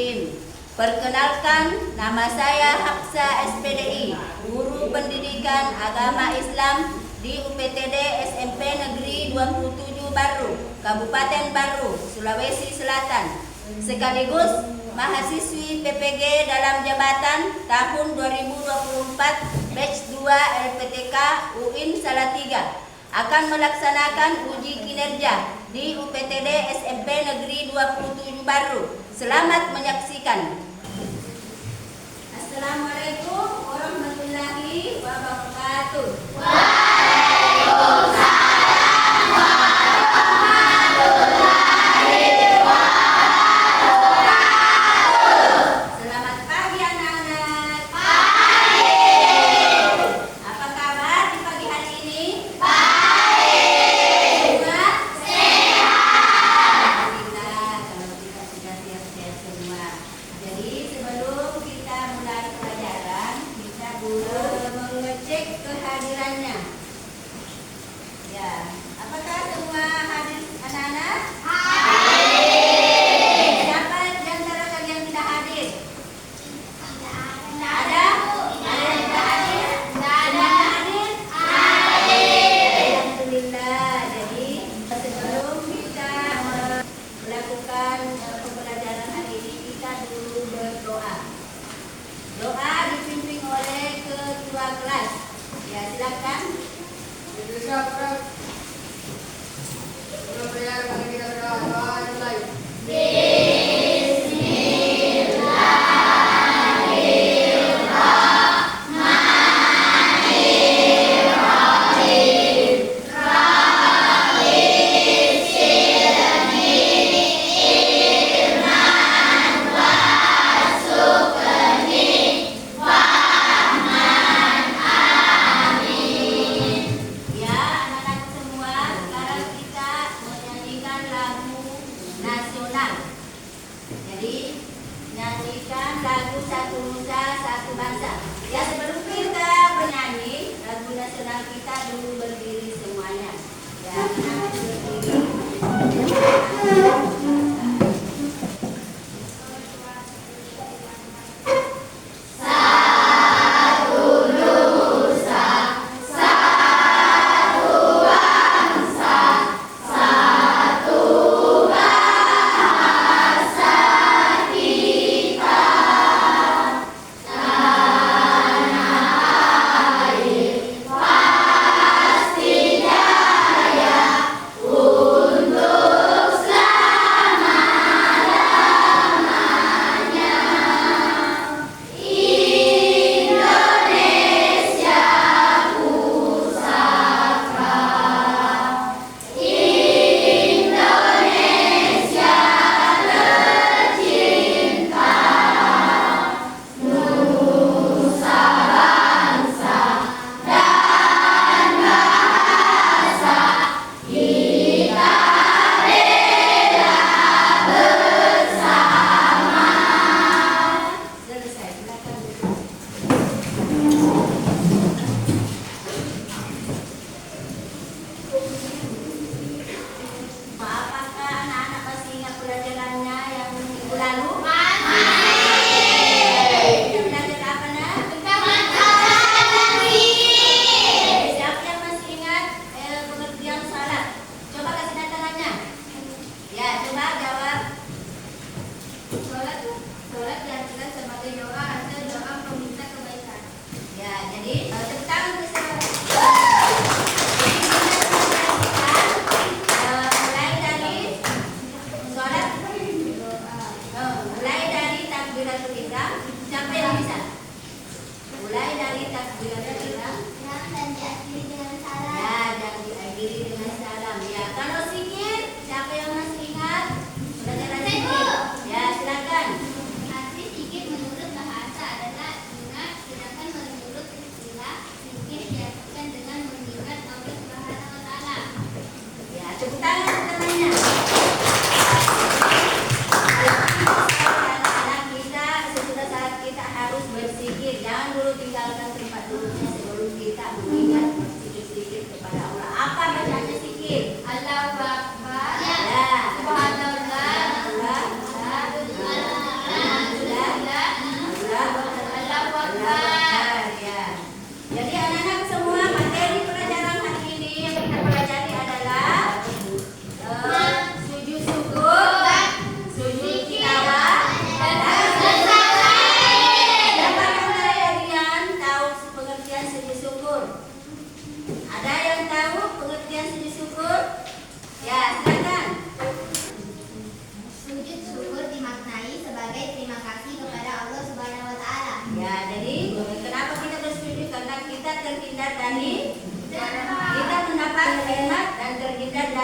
Bismillahirrahmanirrahim. Perkenalkan, nama saya Hafsa SPDI, Guru Pendidikan Agama Islam di UPTD SMP Negeri 27 Baru, Kabupaten Baru, Sulawesi Selatan. Sekaligus mahasiswi PPG dalam jabatan tahun 2024 batch 2 LPTK UIN Salatiga akan melaksanakan uji kinerja di UPTD SMP Negeri 27 Baru. Selamat menyaksikan. Assalamualaikum warahmatullahi wabarakatuh. Waalaikumsalam warahmatullahi wabarakatuh. Selamat pagi anak-anak. Pagi. Apa kabar di pagi hari ini? Baik. Semua sehat. Alhamdulillah kalau kita sudah siap-siap semua. Jadi sebelum kita mulai pelajaran, kita dulu mengecek kehadirannya. Ya, apakah semua hadir anak-anak? Hadir. Siapa di antara kalian tidak hadir? Tidak ada? Ada yang tidak hadir? Tidak ada. Hadir? Hadir. Alhamdulillah. Jadi sebelum kita melakukan pembelajaran hari ini, kita dulu berdoa. Doa dipimpin oleh ketua kelas. Ya, silakan. Ya, anak-anak semua, sekarang kita menyanyikan lagu nasional. Jadi, nyanyikan lagu Satu Nusa Satu Bangsa. Ya, sebelum kita bernyanyi lagu nasional, kita dulu berdiri semuanya. Ya, anak berdiri. Selesai, silakan. Apakah anak-anak masih ingat pelajarannya yang minggu lalu? Kita belajar apa, nak? Siapa yang masih ingat pengertian salat? Coba kasih tanda tangannya. Ya, coba jawab. Sholat diartikan sebagai doa atau doa meminta kebaikan. Ya, jadi tepuk tangan bersama. Mulai dari sholat, mulai dari takbiratul ihram. Siapa yang bisa? Mulai dari takbiratul ihram. Dan diakhiri dengan salam. Ya, dan diakhiri dengan salam. Ya, kalau zikir, siapa yang masih ingat pelajaran zikir? Ya, silakan. Arti zikir menurut bahasa adalah ingat, sedangkan menurut istilah zikir diartikan dengan mengingat Allah Subhanahu wa taala. Ya, tepuk tangan temannya. Anak-anak kita, sesudah saat kita harus berzikir. Jangan dulu tinggalkan tempat duduknya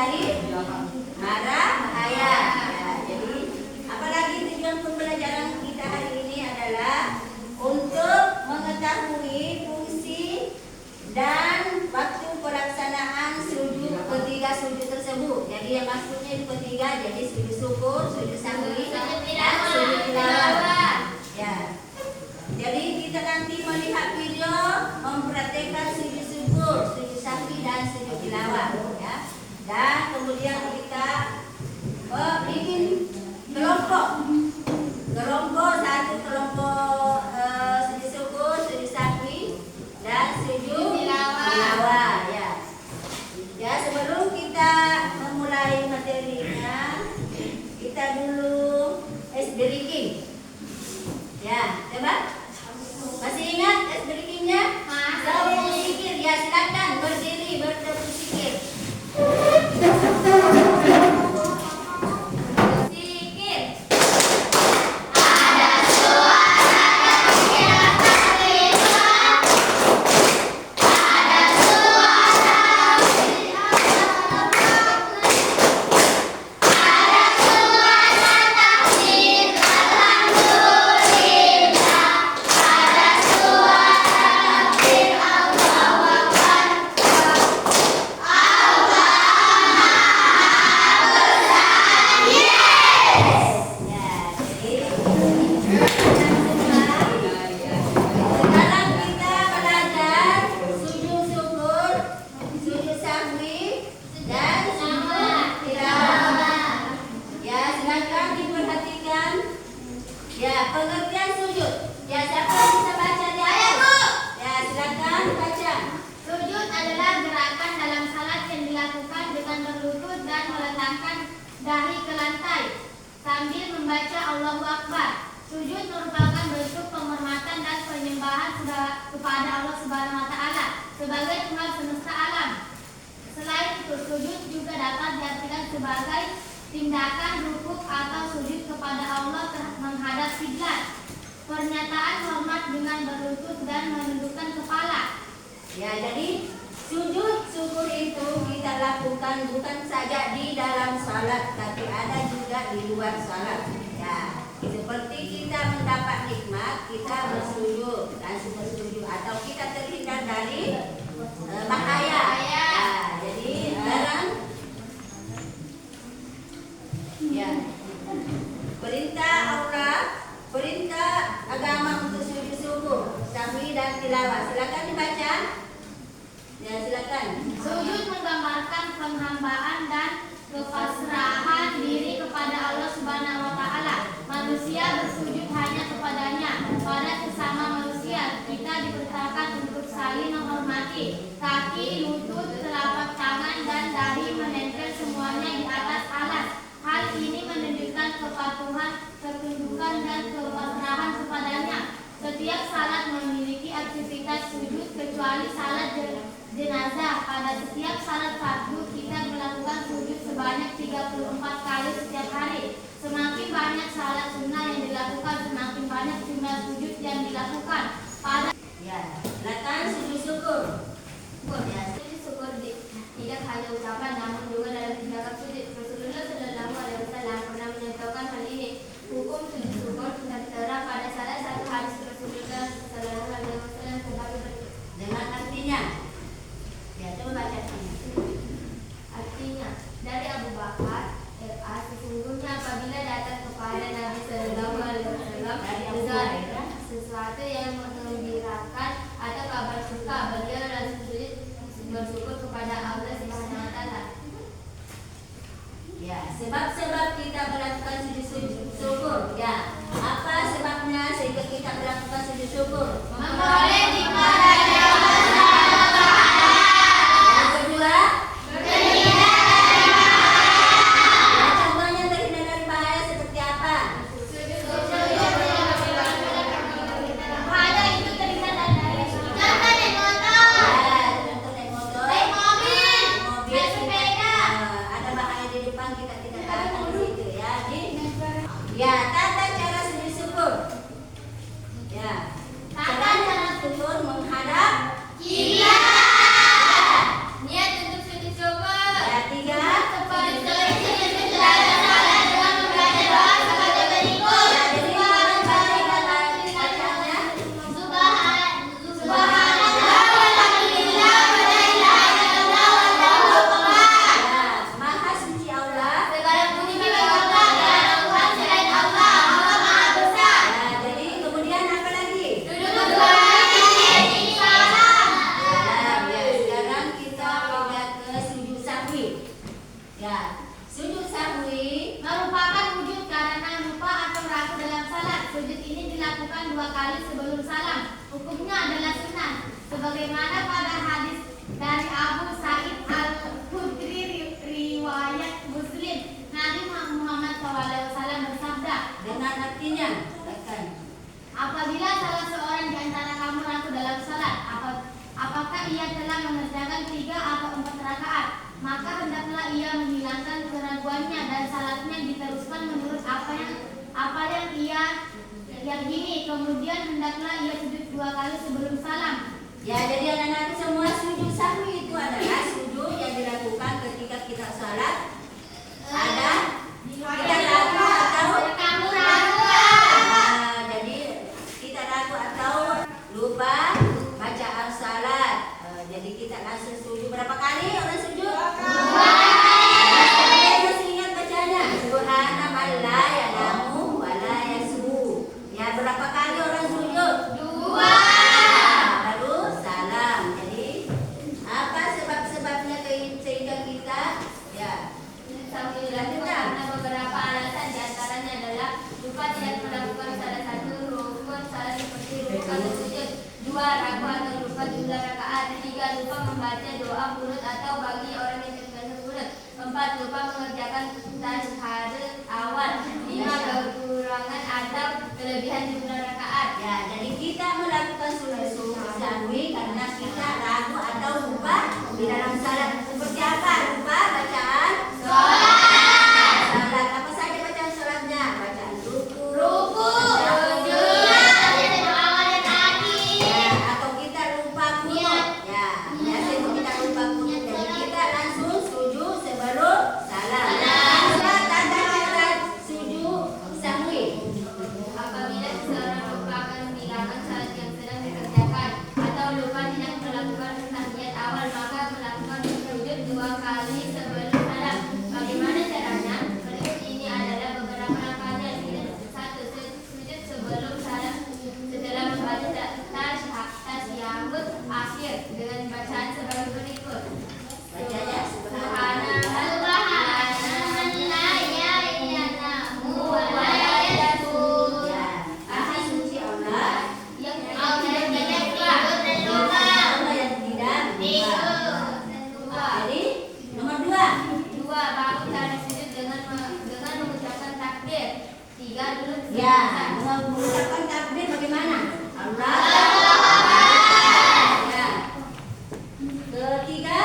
dari mara bahaya. Ya, jadi apalagi tujuan pembelajaran kita hari ini adalah untuk mengetahui fungsi dan waktu pelaksanaan sujud ketiga sujud tersebut. Jadi yang maksudnya itu ketiga, jadi sujud syukur, sujud sahwi, dan sujud tilawah. Ya. Jadi kita nanti melihat video mempraktekkan sujud syukur, sujud sahwi dan sujud tilawah. Ya. Dan kemudian kita bikin kelompok satu kelompok sujud syukur, sujud sahwi dan sujud tilawah. Ya. Ya, sebelum kita memulai materinya, kita dulu ice breaking. Ya, coba. Masih ingat ice breakingnya? Tepuk sikir. Ya, silakan berdiri bertepuk sikir. Sikir. Dahi ke lantai sambil membaca Allahu Akbar. Sujud merupakan bentuk penghormatan dan penyembahan kepada Allah Subhanahu wa taala sebagai Tuhan semesta alam. Selain itu, sujud juga dapat diartikan sebagai tindakan rukuk atau sujud kepada Allah menghadap kiblat. Pernyataan hormat dengan berlutut dan menundukkan kepala. Ya, jadi sujud syukur itu kita lakukan bukan saja di dalam salat, tapi ada juga di luar salat. Ya, seperti kita mendapat nikmat, kita bersujud dan bersujud atau kita terhindar dari bahaya. Ya, jadi sekarang ya perintah Allah, perintah agama untuk sujud syukur, sahwi dan tilawah. Silakan dibaca. Ya, silakan. Sujud menggambarkan penghambaan dan kepasrahan diri kepada Allah Subhanahu wa taala. Manusia bersujud hanya kepadanya. Pada sesama manusia, kita diperintahkan untuk saling menghormati. Kaki, lutut, telapak tangan dan dahi menempel semuanya di atas alas. Hal ini menunjukkan kepatuhan, ketundukan dan kepasrahan kepadanya. Setiap salat memiliki aktivitas sujud kecuali salat jenazah. Pada setiap salat fardu kita melakukan sujud sebanyak 34 kali setiap hari. Semakin banyak salat sunnah yang dilakukan, semakin banyak jumlah sujud yang dilakukan. Pada Silakan sujud syukur. sujud syukur tidak hanya ucapan namun juga dalam tindakan sujud. Rasulullah Shallallahu Alaihi Wasallam pernah menyatakan hal ini. Hukum sujud syukur tertera pada salah satu hadis Rasulullah Shallallahu Alaihi Wasallam sebagai berikut. Dengan artinya. Ya, coba baca Artinya, dari Abu Bakar, sesungguhnya apabila datang kepada Nabi Shallallahu Alaihi Wasallam sesuatu yang menggembirakan atau kabar suka, beliau langsung bersyukur kepada Allah Subhanahu wa taala. Ya, sebab-sebab kita melakukan sujud syukur. Ya, apa sebabnya sehingga kita melakukan sujud syukur? Memperoleh nikmat dari Allah Subhanahu wa taala. Yang kedua, Terhindar dari ya, contohnya terhindar dari bahaya seperti apa? bahaya itu terhindar dari contoh naik motor, Ya, contoh naik motor, naik mobil, mobil, naik sepeda. ada bahaya di depan kita tidak tahan di situ ya. Ya, tata cara sujud syukur. Ya, 2 kali sebelum salam. Hukumnya adalah sunnah. Sebagaimana pada hadis dari Abu Sa'id Al-Khudri riwayat Muslim, Nabi Muhammad SAW bersabda, Dengan artinya, katakan. apabila salah seorang di antara kamu ragu dalam salat, apakah ia telah mengerjakan 3 atau 4 rakaat, maka hendaklah ia menghilangkan keraguannya dan salatnya diteruskan menurut apa yang ia yakini. Kemudian hendaklah ia sujud 2 kali sebelum salam. Ya, jadi anak-anak semua sujud sahwi itu adalah sujud yang dilakukan ketika kita salat. Ada kita ragu atau Kamu ragu. jadi kita ragu atau lupa bacaan salat. Jadi kita langsung sujud berapa kali orang sujud? 2 kali. Masih ingat bacanya? Subhana man la ya'lamu wa la yasbu. Ya, berapa kali orang sujud? 2. Baru salam. Jadi apa sebab-sebabnya sehingga kita ya Sambil dilakukan karena beberapa alasan, diantaranya adalah lupa tidak melakukan salah satu rukun salat seperti rukun atau sujud, 2 ragu atau lupa jumlah rakaat, 3 lupa membaca doa kunut atau bagi orang yang terbiasa kunut, 4 lupa mengerjakan tasyahadat awal, 5 kekurangan atau kelebihan jumlah rakaat. ya, jadi kita melakukan sunat sahwi karena kita ragu atau lupa di dalam salat. Seperti apa? Lupa bacaan salat. Apa saja bacaan salatnya? Bacaan ruku, Sujud, awal dan akhir. ya, atau kita lupa kunut. Ya, biasanya kita lupa kunut. Jadi kita langsung sujud sebelum salam. Apa tanda cara sujud sahwi? Apabila seseorang lupa akan meninggalkan salat yang sedang dikerjakan atau lupa tidak melakukan tahiyat awal, maka melakukan sujud 2 kali sebelum salam. Bagaimana caranya? Berikut ini adalah beberapa langkahnya. 1. Sujud sebelum salam setelah membaca tasyahud akhir dengan bacaan sebagai berikut. Bacanya ya, maha suci Allah yang Allah yang tidak lupa. Jadi nomor 2. baru cara sujud dengan mengucapkan takbir. 3 duduk Ya, sebentar. mengucapkan takbir bagaimana? Allah. Ya. Ketiga,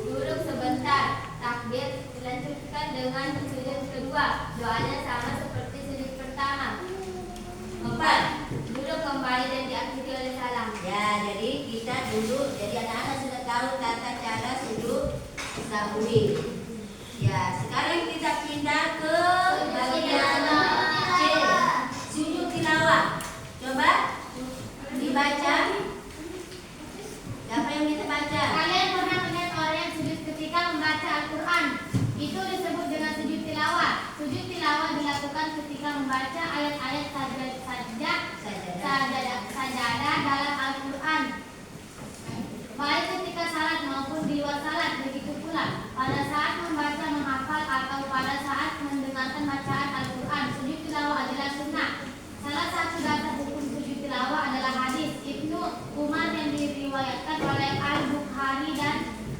Duduk sebentar. Takbir dilanjutkan dengan sujud kedua. Doanya sama seperti sujud pertama. 4. Duduk kembali dan diakhiri oleh salam. ya, jadi kita duduk. Jadi anak-anak sudah tahu tata cara sujud sahwi. Ya, sekarang kita pindah ke bagian C, sujud tilawah. Coba dibaca. Siapa yang kita baca? Kalian pernah melihat orang yang sujud ketika membaca Al-Quran? Itu disebut dengan sujud tilawah. Sujud tilawah dilakukan ketika membaca ayat-ayat sajadah dalam Al-Quran, baik ketika salat maupun di luar salat. Begitu pula pada saat membaca, menghafal, atau pada saat mendengarkan bacaan Al-Quran. Sujud tilawah adalah sunnah. Salah satu dasar hukum sujud tilawah adalah hadis Ibnu Umar yang diriwayatkan oleh Al-Bukhari dan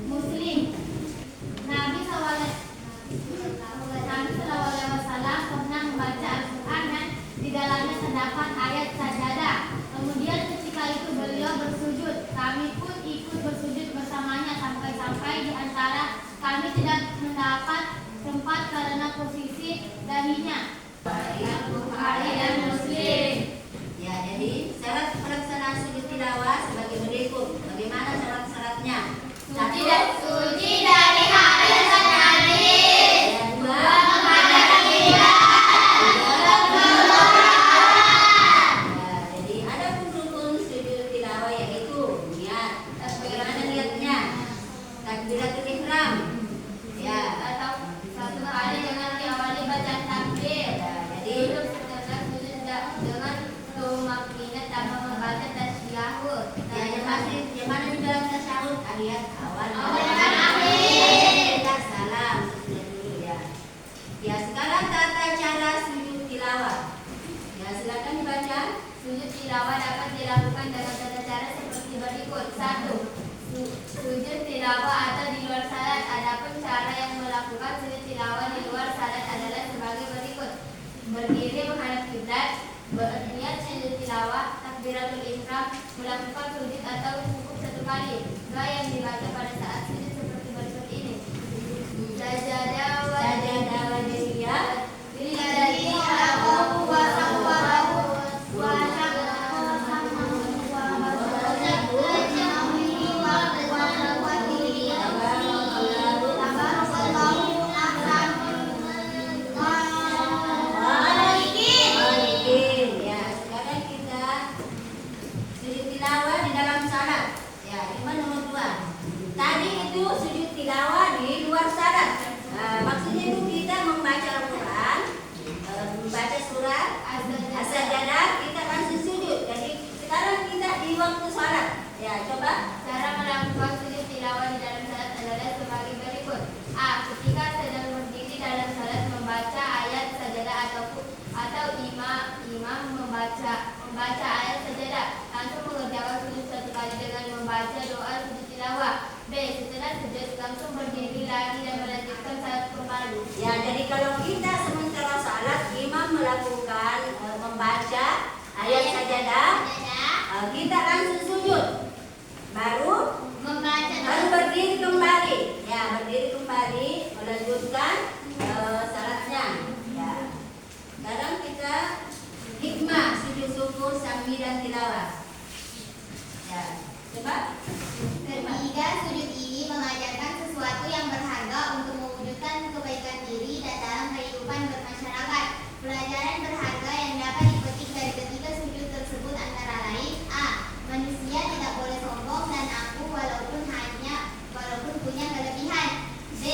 Muslim. Nabi SAW pernah membaca Al-Quran dan di dalamnya terdapat ayat sajadah. Kemudian ketika itu beliau bersujud. Kami pun ikut bersujud bersamanya sampai-sampai di antara kami tidak mendapat tempat karena posisi dahinya. Al-Bukhari dan Muslim. Ya, jadi syarat pelaksanaan sujud tilawah sebagai berikut. Bagaimana syarat-syaratnya? Satu, Suci dari hadis dan hadis. ya, dua, ya, jadi ada rukun sujud tilawah yaitu niat. Bagaimana niatnya? Takbiratul ihram. Ya, Atau satu kali dengan diawali bacaan takbir. ya, jadi Duduk setelah sujud dengan tumakninah tanpa membaca tasyahud. ya, yang mana di dalam tasyahud ayat awal. Awal dan akhir. Kita salam dulu ya. Ya, sekarang tata cara sujud tilawah. Ya, silakan dibaca. Sujud tilawah dapat dilakukan dengan tata cara seperti berikut. 1. Sujud tilawah atau di luar salat. Adapun cara yang melakukan sujud tilawah di luar salat adalah sebagai berikut. Berdiri menghadap kiblat, berniat sujud tilawah, takbiratul ihram, melakukan sujud atau cukup 1 kali. Doa yang dibaca pada saat sujud seperti berikut ini. Sajadah wa jahiyah lillazi khalaqahu wa sawwarahu wa syaqqa samahu wa basarahu wa quwwatihi tabarakallahu Waalaikumsalam. Ya, sekarang kita sujud tilawah di dalam salat. Ya, cuma nomor 2. Tadi itu sujud tilawah di luar salat. Maksudnya itu kita membaca Al-Quran, membaca surat As-Sajdah, kita langsung sujud. Jadi sekarang kita di waktu salat. Ya, coba. Cara melakukan sujud tilawah di dalam salat adalah sebagai berikut. A. Ketika sedang berdiri dalam salat membaca ayat sajadah atau imam membaca ayat sajadah, langsung mengerjakan sujud 1 kali dengan membaca doa sujud tilawah. B. Setelah sujud langsung berdiri lagi dan melanjutkan salat kembali. Ya, jadi kalau kita sementara salat, imam melakukan membaca ayat sajadah, kita langsung sujud. Baru berdiri kembali. Ya, berdiri kembali melanjutkan salatnya. Ya. Sekarang kita hikmah sujud syukur sambil dan tilawah. Ya, coba. Ketiga, sujud ini mengajarkan sesuatu yang berharga untuk mewujudkan kebaikan diri dan dalam kehidupan bermasyarakat. Pelajaran berharga yang dapat dipetik dari ketiga sujud tersebut antara lain: A. Manusia tidak boleh sombong dan angkuh walaupun punya kelebihan. B.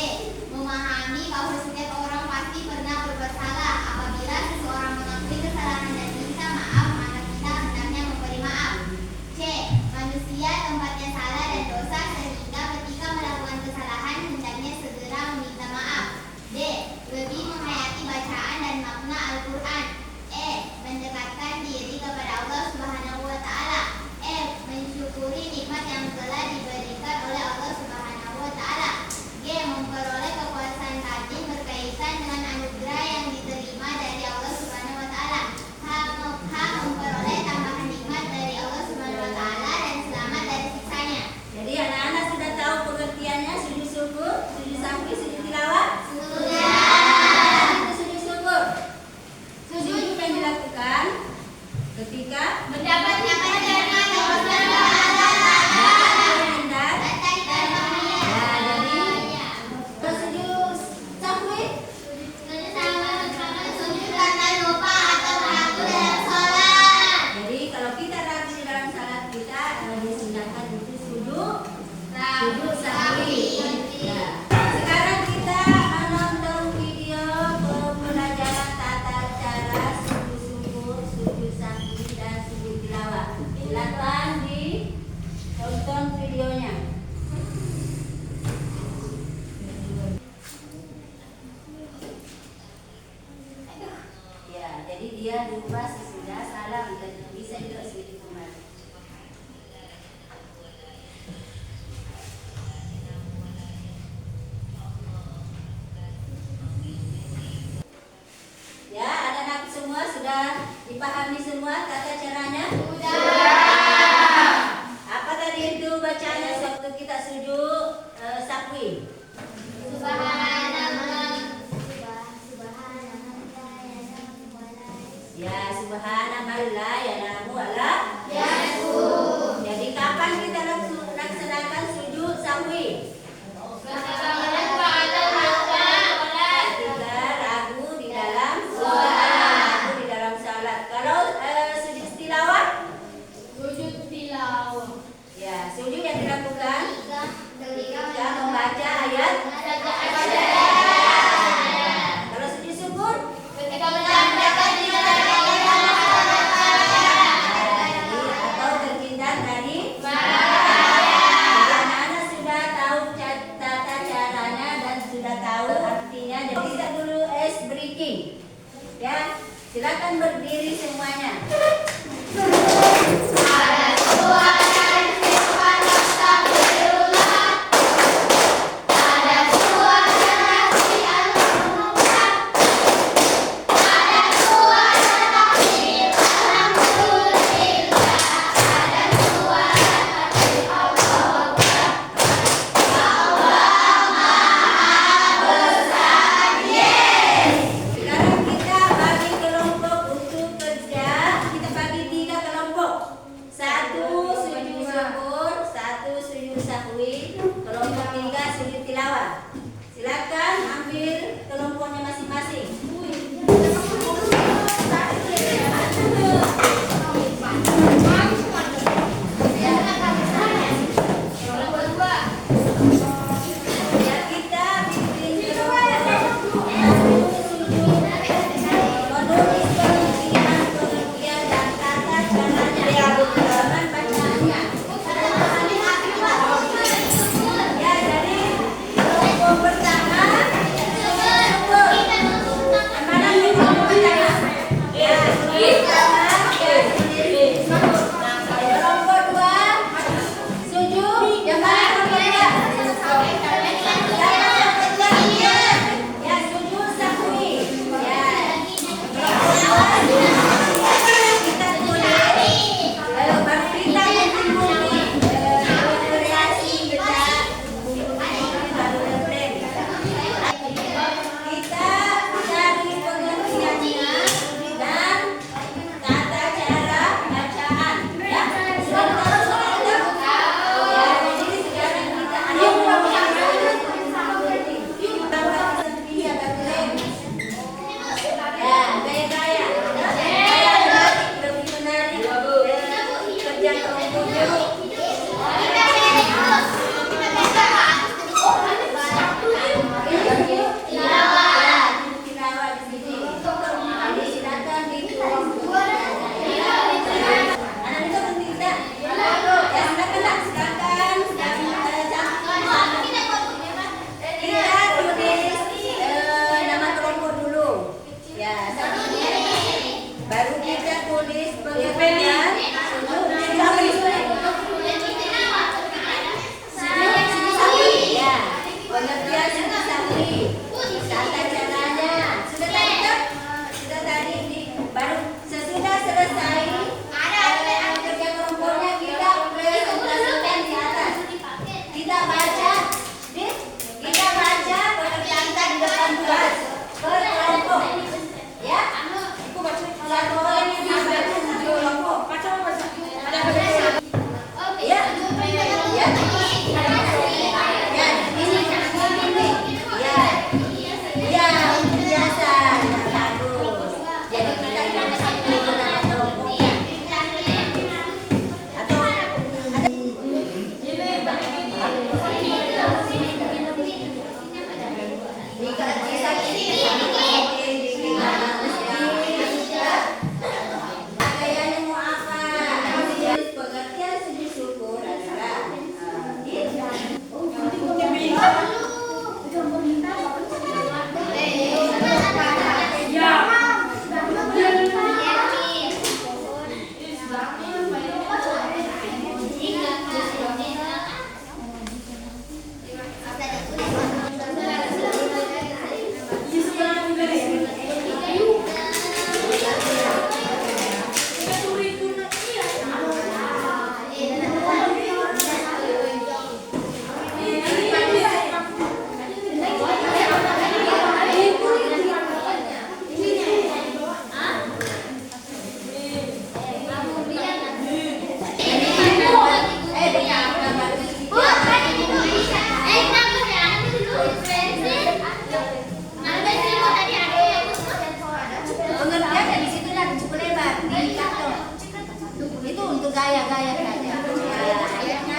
Memahami bahwa setiap orang pasti pernah berbuat salah. Apabila seseorang mengakui kesalahan dan minta maaf, maka kita hendaknya memberi maaf. C. Manusia tempatnya salah dan dosa, sehingga ketika melakukan kesalahan hendaknya segera meminta maaf. D. Lebih menghayati bacaan dan makna Al-Quran. E. Mendekatkan diri kepada Allah Subhanahu wa Ta'ala. F. Mensyukuri nikmat yang telah diberikan oleh Allah Subhanahu wa Ta'ala. G. Memperoleh kepuasan batin berkaitan dengan anugerah yang diterima dari Allah Subhanahu wa Ta'ala. H. Memperoleh tambahan nikmat dari Allah Subhanahu wa Ta'ala dan selamat dari siksanya. Jadi anak-anak sudah tahu pengertiannya sujud syukur, sujud sahwi, sujud tilawah? Sudah. Itu sujud syukur. Sujud yang dilakukan ketika Mendapat nikmat dari Allah. hendak. Ya, jadi sujud sahwi Sujud karena lupa atau ragu dalam sholat. jadi kalau kita ragu di dalam salat kita disunahkan itu sujud sahwi. Ya. Sekarang kita menonton video pembelajaran tata cara sujud syukur, sujud sahwi dan sujud tilawah. Silakan ditonton videonya. Ya, jadi dia lupa sesudah salam dan bisa juga sujud kembali. Ya, anak-anak semua sudah dipahami semua tata caranya? Apa tadi itu bacanya waktu kita sujud sahwi? Ya, subhanallah ya namu ala. Jadi kapan kita laksanakan sujud sahwi? Ketika ragu di dalam salat. Kalau sujud tilawah? Ya, sujud yang dilakukan ketika membaca ayat. Kalau sujud syukur? Ketika menjalankan ibadah Allah. gaya-gaya saja. Ya, ayatnya.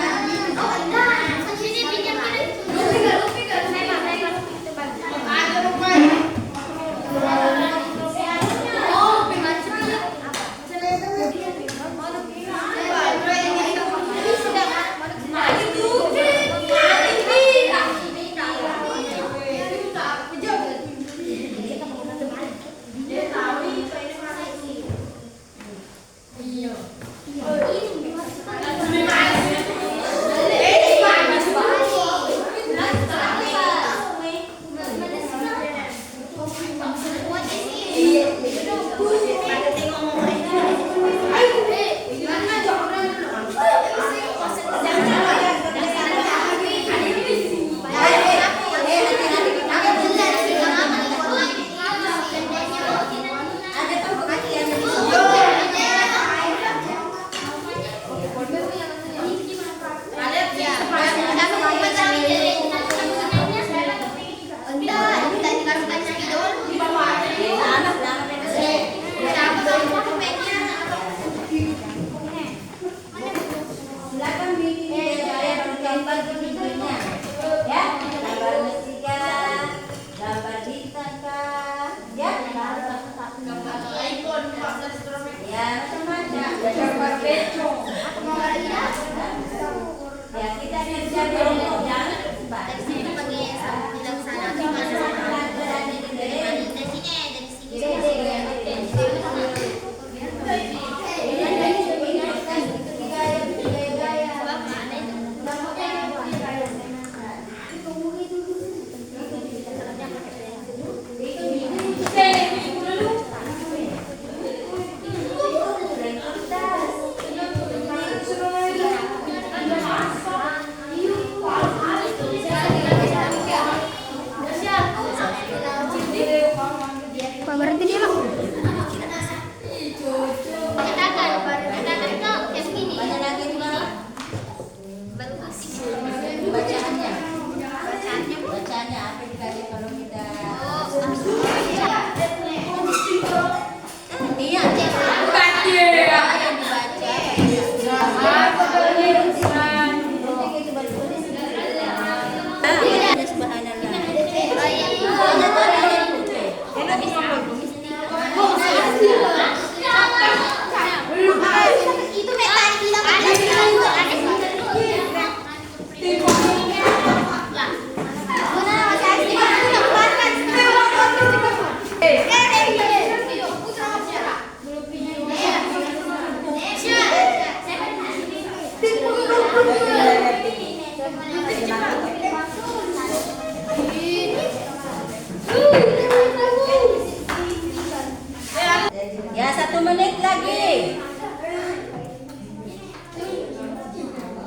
Ya, 1 menit lagi.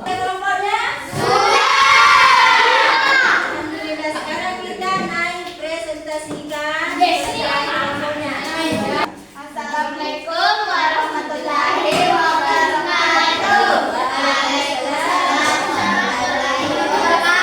Kelompoknya sudah. Alhamdulillah, sekarang kita naik presentasikan. Assalamualaikum warahmatullahi wabarakatuh. Waalaikumsalam warahmatullahi wabarakatuh.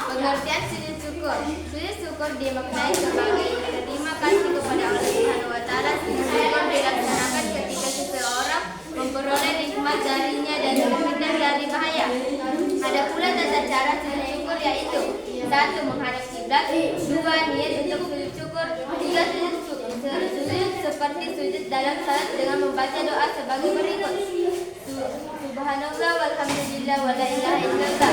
Pengertian sujud syukur. Sujud syukur dimaknai sebagai menerima kasih kepada Allah Subhanahu wa taala. Sujud syukur dilaksanakan ketika seseorang memperoleh nikmat darinya dan terhindar dari bahaya. Ada pula tata cara sujud syukur, yaitu 1. Menghadap kiblat, 2. Niat untuk sujud syukur, 3. Sujud seperti sujud dalam salat dengan membaca doa sebagai berikut. Subhanallah walhamdulillah wa la ilaha illallah.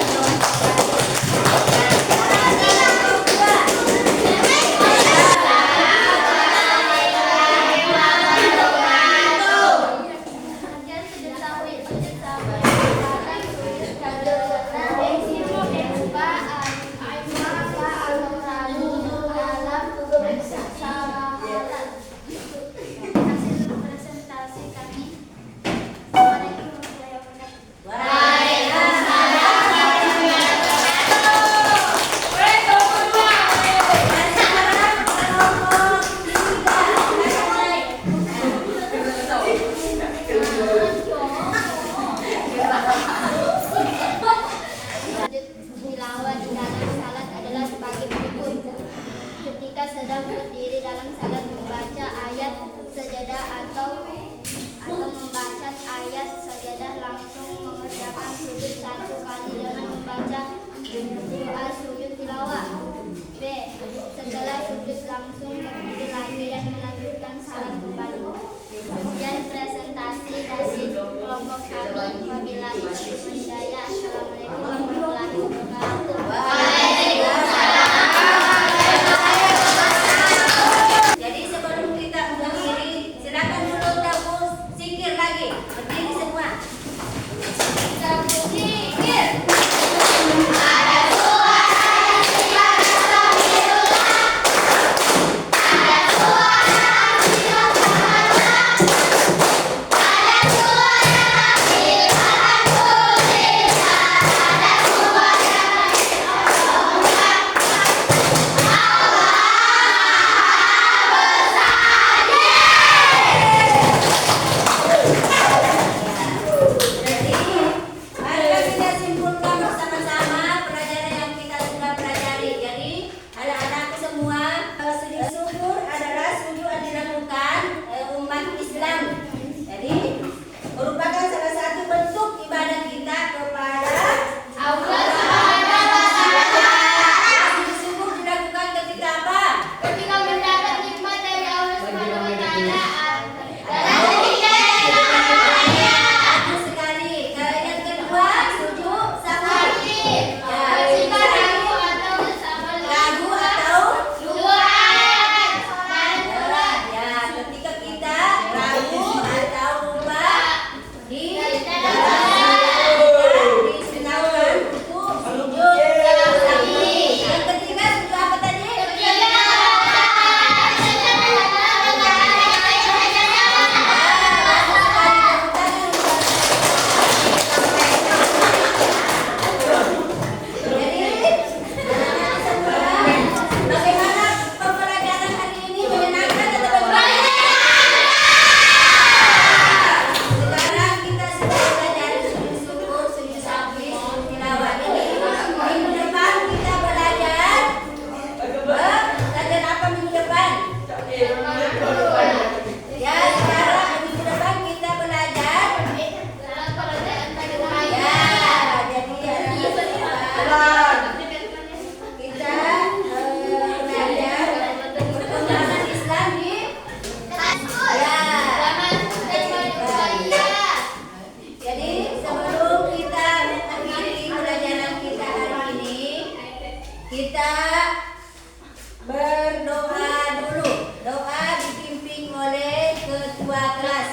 Berdoa dulu. Doa dipimpin oleh ketua kelas.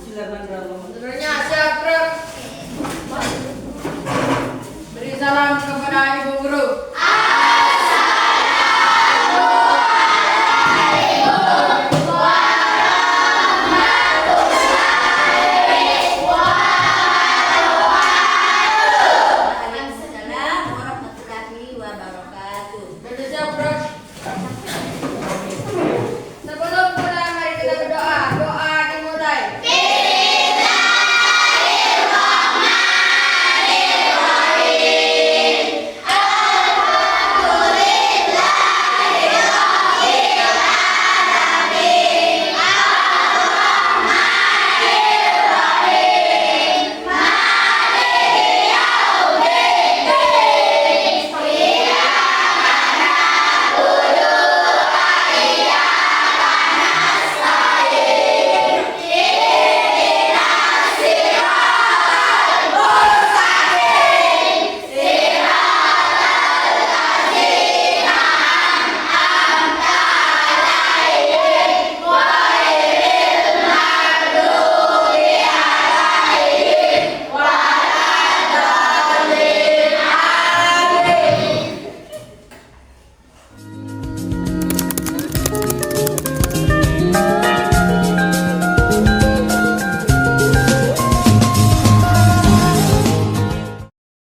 Sebenarnya siapa? Beri salam kepada Ibu Guru. Waalaikumsalam warahmatullahi wabarakatuh. Beri siapa?